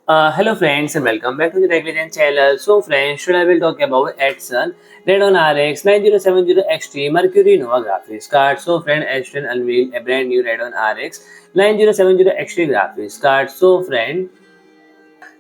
Hello friends and welcome back to the Negligent channel. So friends, today I will talk about YESTON Radeon RX 9070 XT Mercury Nova graphics card. So friend, YESTON unveiled a brand new Radeon RX 9070 XT graphics card. So friend,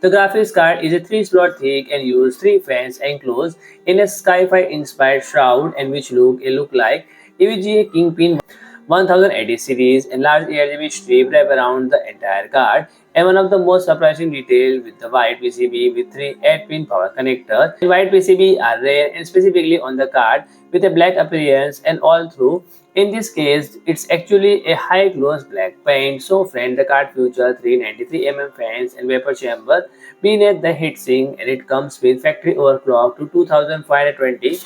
the graphics card is a 3-slot thick and use 3 fans enclosed in a sci-fi inspired shroud and which look like EVGA Kinpin 1080 series and large ARGB strip wrap around the entire card, and one of the most surprising detail with the white PCB with 3 8-pin power connectors. The white PCB are rare and specifically on the card with a black appearance and all through. In this case, it's actually a high gloss black paint. So friend, the card features 393 fans and vapor chamber beneath the heatsink, and it comes with factory overclock to 2520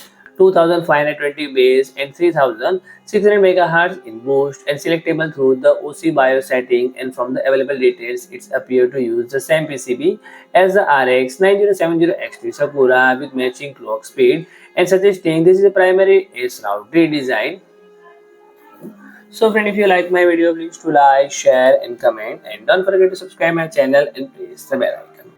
base and 3600 MHz in boost and selectable through the OC BIOS setting. And from the available details, it's appear to use the same PCB as the RX 9070 XT Sakura with matching clock speed and suggesting this is a primary shroud redesign. So friend, if you like my video, please to like, share and comment, and don't forget to subscribe my channel and press the bell icon.